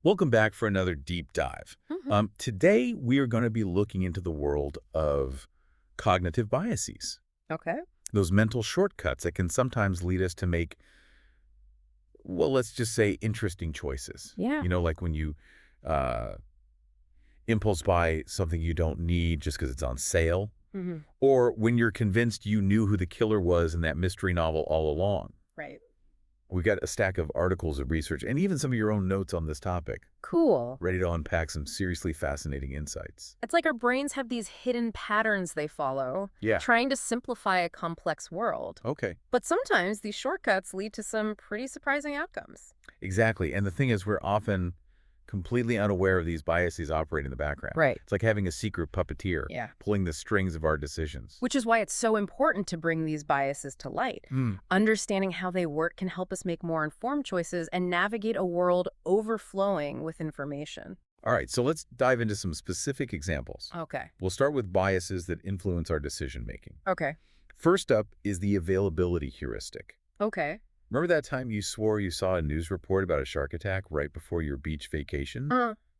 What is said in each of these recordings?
Welcome back for another deep dive. Hmm. Today, we are going to be looking into the world of cognitive biases, Okay. those mental shortcuts that can sometimes lead us to make, well, let's just say interesting choices. Yeah. Like when you uh, impulse buy something you don't need just because it's on sale, Hmm. or when you're convinced you knew who the killer was in that mystery novel all along. Right. We got a stack of articles of research and even some of your own notes on this topic, Cool. ready to unpack some seriously fascinating insights. It's like our brains have these hidden patterns they follow, Yeah. trying to simplify a complex world. Okay. But sometimes these shortcuts lead to some pretty surprising outcomes. Exactly. And the thing is, we're often completely unaware of these biases operating in the background. Right. It's like having a secret puppeteer Yeah. pulling the strings of our decisions. Which is why it's so important to bring these biases to light. Hmm. Understanding how they work can help us make more informed choices and navigate a world overflowing with information. All right, so let's dive into some specific examples. Okay. We'll start with biases that influence our decision making. Okay. First up is the availability heuristic. Okay. Remember that time you swore you saw a news report about a shark attack right before your beach vacation?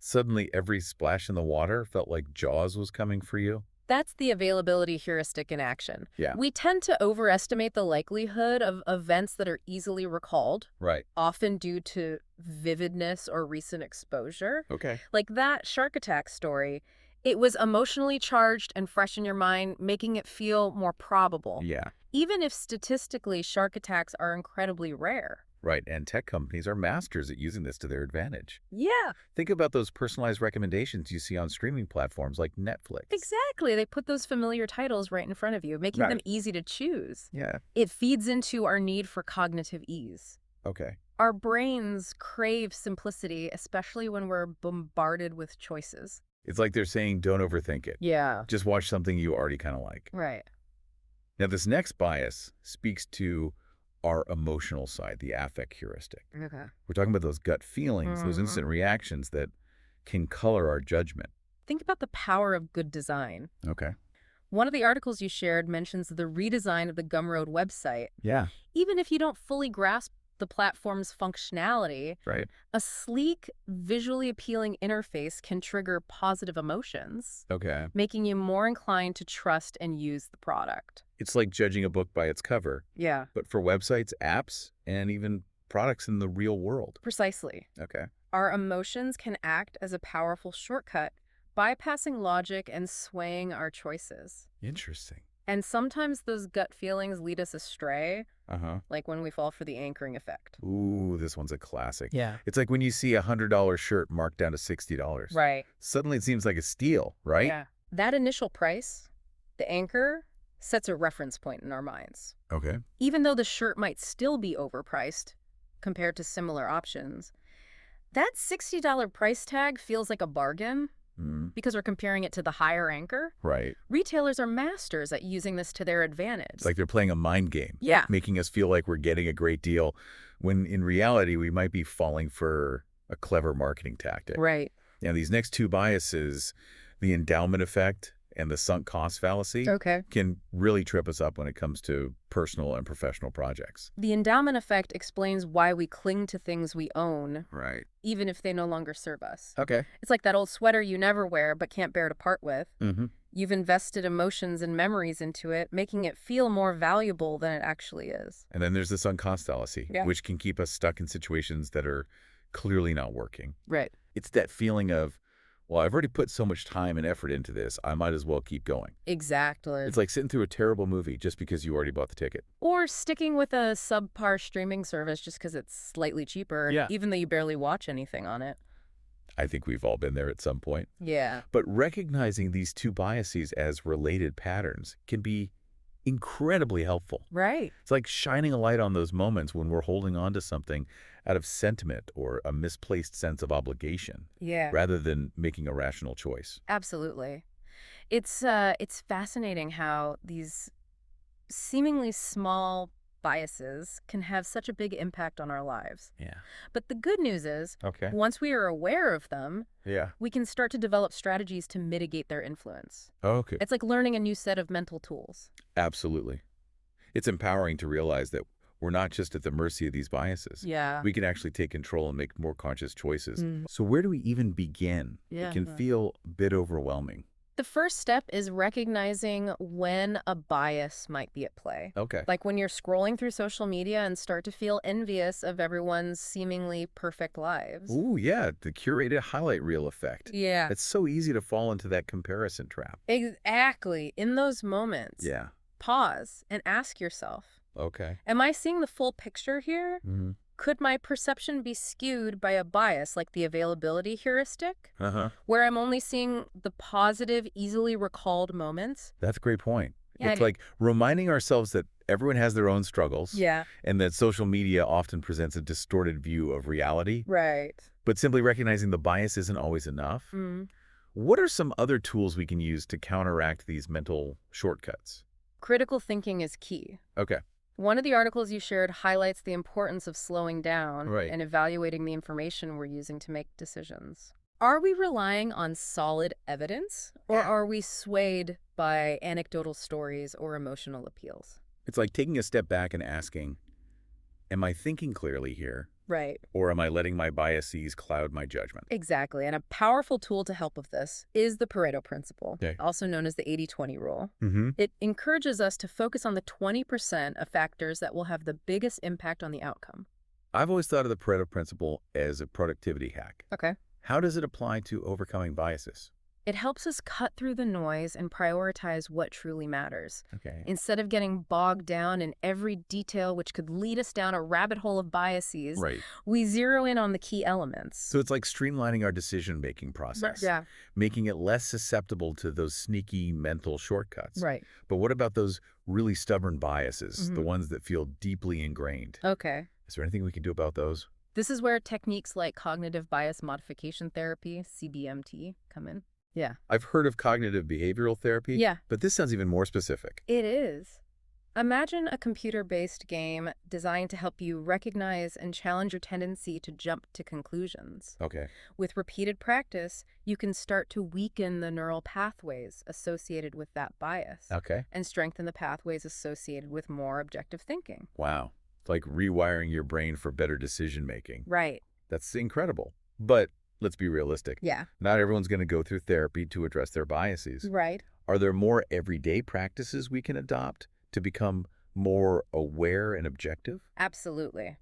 Suddenly, every splash in the water felt like Jaws was coming for you? That's the availability heuristic in action. Yeah. We tend to overestimate the likelihood of events that are easily recalled, Right. often due to vividness or recent exposure. Okay. Like that shark attack story, it was emotionally charged and fresh in your mind, making it feel more probable, Yeah. even if statistically shark attacks are incredibly rare. Right, and tech companies are masters at using this to their advantage. Yeah, Think about those personalized recommendations you see on streaming platforms like Netflix. exactly. They put those familiar titles right in front of you, making them Right. easy to choose. Yeah. It feeds into our need for cognitive ease. Okay. Our brains crave simplicity, especially when we're bombarded with choices. It's like they're saying, don't overthink it. Yeah. Just watch something you already kind of like. Right. Now, this next bias speaks to our emotional side, the affect heuristic. Okay. We're talking about those gut feelings, those Mhm. instant reactions that can color our judgment. Think about the power of good design. Okay. One of the articles you shared mentions the redesign of the Gumroad website. Yeah. Even if you don't fully grasp the platform's functionality, Right. a sleek, visually appealing interface can trigger positive emotions, Okay. making you more inclined to trust and use the product. It's like judging a book by its cover, Yeah, but for websites, apps, and even products in the real world. precisely. Okay. Our emotions can act as a powerful shortcut, bypassing logic and swaying our choices. Interesting. And sometimes those gut feelings lead us astray, Uh-huh. like when we fall for the anchoring effect. Ooh, this one's a classic. Yeah. It's like when you see a $100 shirt marked down to $60. Right. Suddenly it seems like a steal, right? Yeah. That initial price, the anchor, sets a reference point in our minds. Okay. Even though the shirt might still be overpriced compared to similar options, that $60 price tag feels like a bargain Mm, because we're comparing it to the higher anchor. right. Retailers are masters at using this to their advantage. It's like they're playing a mind game, Yeah. making us feel like we're getting a great deal, when in reality we might be falling for a clever marketing tactic. Right. Now, these next two biases, the endowment effect and the sunk cost fallacy, Okay. can really trip us up when it comes to personal and professional projects. The endowment effect explains why we cling to things we own, Right. even if they no longer serve us. Okay. It's like that old sweater you never wear but can't bear to part with. Mm-hmm. You've invested emotions and memories into it, making it feel more valuable than it actually is. And then there's the sunk cost fallacy, Yeah. which can keep us stuck in situations that are clearly not working. Right. It's that feeling of, well, I've already put so much time and effort into this, I might as well keep going. Exactly. It's like sitting through a terrible movie just because you already bought the ticket. Or sticking with a subpar streaming service just because it's slightly cheaper, Yeah. even though you barely watch anything on it. I think we've all been there at some point. Yeah. But recognizing these two biases as related patterns can be incredibly helpful. Right. It's like shining a light on those moments when we're holding on to something out of sentiment or a misplaced sense of obligation, Yeah. rather than making a rational choice. Absolutely. It's fascinating how these seemingly small biases can have such a big impact on our lives. Yeah. But the good news is, Okay. once we are aware of them, Yeah. we can start to develop strategies to mitigate their influence. Okay. It's like learning a new set of mental tools. Absolutely. It's empowering to realize that We're not just at the mercy of these biases. Yeah. We can actually take control and make more conscious choices. Mm. So where do we even begin? Yeah. It can feel a bit overwhelming. The first step is recognizing when a bias might be at play. Okay. Like when you're scrolling through social media and start to feel envious of everyone's seemingly perfect lives. Ooh, yeah, the curated highlight reel effect. Yeah. It's so easy to fall into that comparison trap. Exactly. In those moments, Yeah. pause and ask yourself, Okay. am I seeing the full picture here? Mm-hmm. Could my perception be skewed by a bias like the availability heuristic, Uh-huh. where I'm only seeing the positive, easily recalled moments? That's a great point. Yeah. It's like reminding ourselves that everyone has their own struggles. Yeah. And that social media often presents a distorted view of reality. Right. But simply recognizing the bias isn't always enough. Mm. What are some other tools we can use to counteract these mental shortcuts? Critical thinking is key. Okay. One of the articles you shared highlights the importance of slowing down Right. and evaluating the information we're using to make decisions. Are we relying on solid evidence, or are we swayed by anecdotal stories or emotional appeals? It's like taking a step back and asking, am I thinking clearly here? Right. Or am I letting my biases cloud my judgment? Exactly. And a powerful tool to help with this is the Pareto principle, Okay. also known as the 80-20 rule. Mm-hmm. It encourages us to focus on the 20% of factors that will have the biggest impact on the outcome. I've always thought of the Pareto principle as a productivity hack. Okay. How does it apply to overcoming biases? It helps us cut through the noise and prioritize what truly matters. Okay. Instead of getting bogged down in every detail which could lead us down a rabbit hole of biases, Right. we zero in on the key elements. So it's like streamlining our decision-making process. Yeah. Making it less susceptible to those sneaky mental shortcuts. Right. But what about those really stubborn biases, the Mhm. ones that feel deeply ingrained? Okay. Is there anything we can do about those? This is where techniques like cognitive bias modification therapy, CBMT, come in. Yeah. I've heard of cognitive behavioral therapy, Yeah. but this sounds even more specific. It is. Imagine a computer-based game designed to help you recognize and challenge your tendency to jump to conclusions. Okay. With repeated practice, you can start to weaken the neural pathways associated with that bias Okay. and strengthen the pathways associated with more objective thinking. Wow. It's like rewiring your brain for better decision-making. Right. That's incredible. But let's be realistic. Yeah. Not everyone's going to go through therapy to address their biases. Right. Are there more everyday practices we can adopt to become more aware and objective? Absolutely.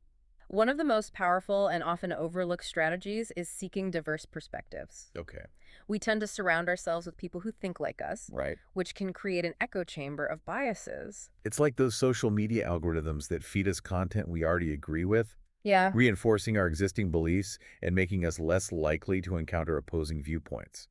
One of the most powerful and often overlooked strategies is seeking diverse perspectives. Okay. We tend to surround ourselves with people who think like us, Right. which can create an echo chamber of biases. It's like those social media algorithms that feed us content we already agree with, Yeah. reinforcing our existing beliefs and making us less likely to encounter opposing viewpoints.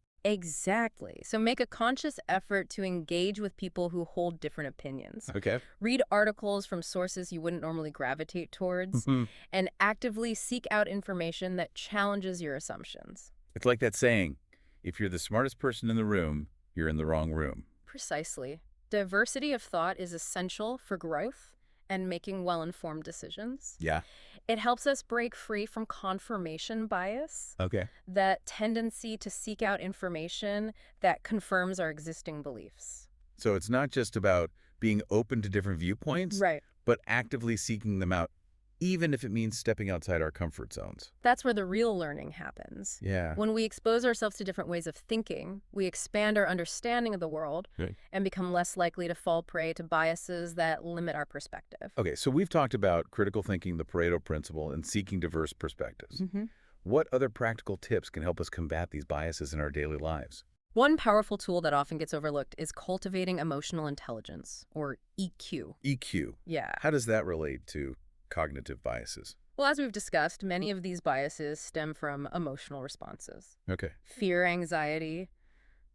Exactly. So make a conscious effort to engage with people who hold different opinions. Okay. Read articles from sources you wouldn't normally gravitate towards, and actively seek out information that challenges your assumptions. It's like that saying, if you're the smartest person in the room, you're in the wrong room. Precisely. Diversity of thought is essential for growth and making well-informed decisions. Yeah. It helps us break free from confirmation bias, Okay. that tendency to seek out information that confirms our existing beliefs. So it's not just about being open to different viewpoints, Right. but actively seeking them out, even if it means stepping outside our comfort zones. That's where the real learning happens. Yeah. When we expose ourselves to different ways of thinking, we expand our understanding of the world Right. and become less likely to fall prey to biases that limit our perspective. Okay, so we've talked about critical thinking, the Pareto principle, and seeking diverse perspectives. Mm-hmm. What other practical tips can help us combat these biases in our daily lives? One powerful tool that often gets overlooked is cultivating emotional intelligence, or EQ. EQ. Yeah. How does that relate to cognitive biases? Well, as we've discussed, many of these biases stem from emotional responses. Okay. Fear, anxiety,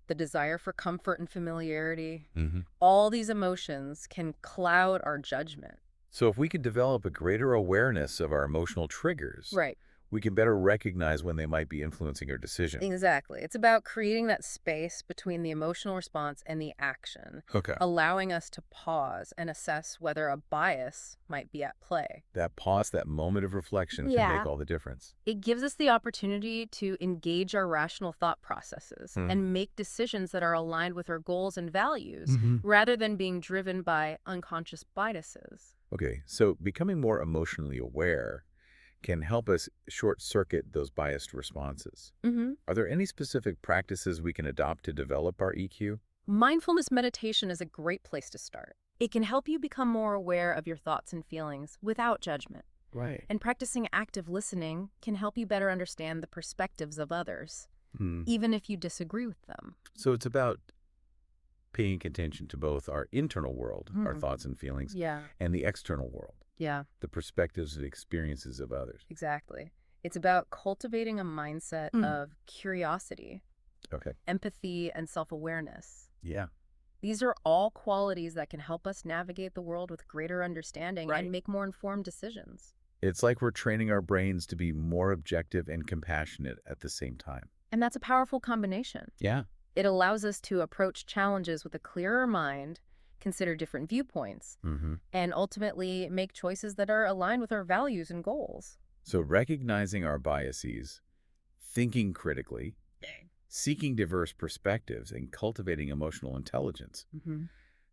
the desire for comfort and familiarity. Mm-hmm. All these emotions can cloud our judgment. So if we could develop a greater awareness of our emotional triggers, Right. we can better recognize when they might be influencing our decision. Exactly. It's about creating that space between the emotional response and the action, Okay. allowing us to pause and assess whether a bias might be at play. That pause, that moment of reflection can make all the difference. It gives us the opportunity to engage our rational thought processes and make decisions that are aligned with our goals and values, rather than being driven by unconscious biases. Okay, so becoming more emotionally aware can help us short-circuit those biased responses. Hmm. Are there any specific practices we can adopt to develop our EQ? Mindfulness meditation is a great place to start. It can help you become more aware of your thoughts and feelings without judgment. Right. And practicing active listening can help you better understand the perspectives of others, Hmm. even if you disagree with them. So it's about paying attention to both our internal world, our Mm. thoughts and feelings, Yeah, and the external world, yeah, the perspectives and experiences of others. exactly. It's about cultivating a mindset of curiosity, Okay. empathy, and self-awareness. Yeah. These are all qualities that can help us navigate the world with greater understanding Right. and make more informed decisions. It's like we're training our brains to be more objective and compassionate at the same time. And that's a powerful combination. Yeah. It allows us to approach challenges with a clearer mind, consider different viewpoints, Mm-hmm. and ultimately make choices that are aligned with our values and goals. So recognizing our biases, thinking critically, seeking diverse perspectives, and cultivating emotional intelligence. Hmm.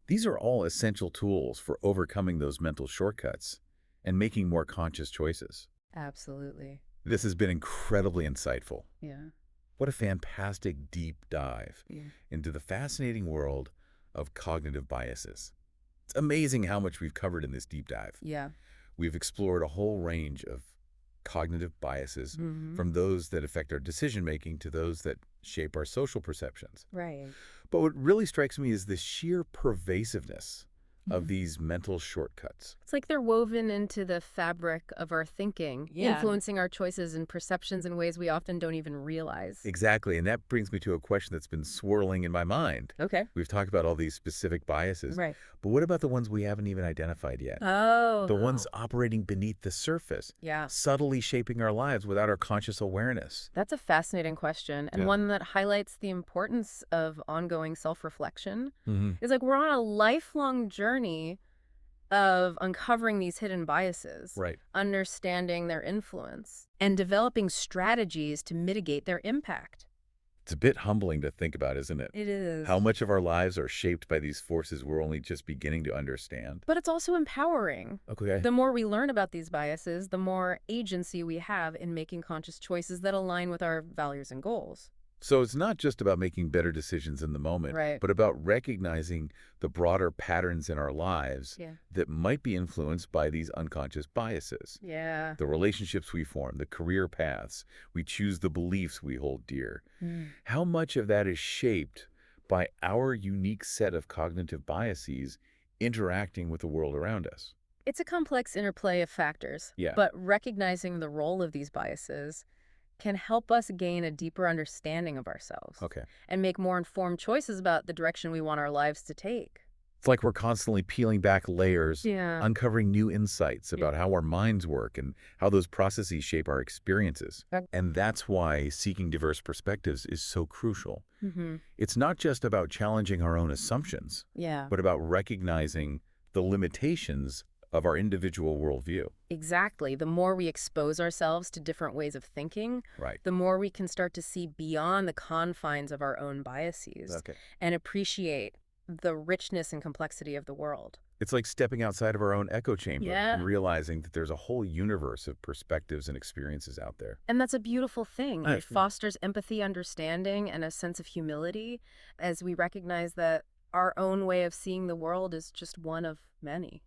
These are all essential tools for overcoming those mental shortcuts and making more conscious choices. Absolutely. This has been incredibly insightful. Yeah. What a fantastic deep dive Yeah. into the fascinating world of cognitive biases. It's amazing how much we've covered in this deep dive. Yeah. We've explored a whole range of cognitive biases, Hmm. from those that affect our decision-making to those that shape our social perceptions. Right. But what really strikes me is the sheer pervasiveness of these mental shortcuts. It's like they're woven into the fabric of our thinking, influencing our choices and perceptions in ways we often don't even realize. Exactly, and that brings me to a question that's been swirling in my mind. Okay. We've talked about all these specific biases, Right. but what about the ones we haven't even identified yet? Oh. The ones operating beneath the surface, Yeah. subtly shaping our lives without our conscious awareness. That's a fascinating question, and Yeah. one that highlights the importance of ongoing self-reflection. Mm-hmm. It's like we're on a lifelong journey of uncovering these hidden biases, Right. understanding their influence, and developing strategies to mitigate their impact. It's a bit humbling to think about, isn't it? It is. How much of our lives are shaped by these forces we're only just beginning to understand. But it's also empowering. Okay. The more we learn about these biases, the more agency we have in making conscious choices that align with our values and goals. So it's not just about making better decisions in the moment, Right. but about recognizing the broader patterns in our lives Yeah. that might be influenced by these unconscious biases. Yeah. The relationships we form, the career paths we choose, the beliefs we hold dear. How much of that is shaped by our unique set of cognitive biases interacting with the world around us? It's a complex interplay of factors, Yeah. but recognizing the role of these biases can help us gain a deeper understanding of ourselves Okay. and make more informed choices about the direction we want our lives to take. It's like we're constantly peeling back layers, Yeah. uncovering new insights about how our minds work and how those processes shape our experiences. Yep. And that's why seeking diverse perspectives is so crucial. Mm-hmm. It's not just about challenging our own assumptions, Yeah. but about recognizing the limitations of our individual worldview. Exactly. The more we expose ourselves to different ways of thinking, Right. the more we can start to see beyond the confines of our own biases Okay. and appreciate the richness and complexity of the world. It's like stepping outside of our own echo chamber Yeah. and realizing that there's a whole universe of perspectives and experiences out there. And that's a beautiful thing. I- It fosters empathy, understanding, and a sense of humility as we recognize that our own way of seeing the world is just one of many.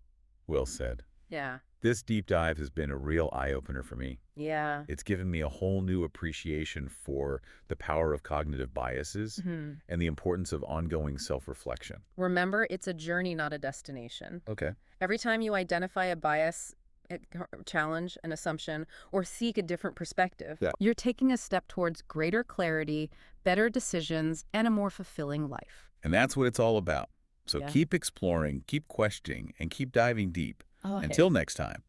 Well said. Yeah. This deep dive has been a real eye-opener for me. Yeah. It's given me a whole new appreciation for the power of cognitive biases Mhm. and the importance of ongoing self-reflection. Remember, it's a journey, not a destination. Okay. Every time you identify a bias, challenge an assumption, or seek a different perspective, Yeah. you're taking a step towards greater clarity, better decisions, and a more fulfilling life. And that's what it's all about. So Yeah. keep exploring, keep questioning, and keep diving deep. Oh, Until next time.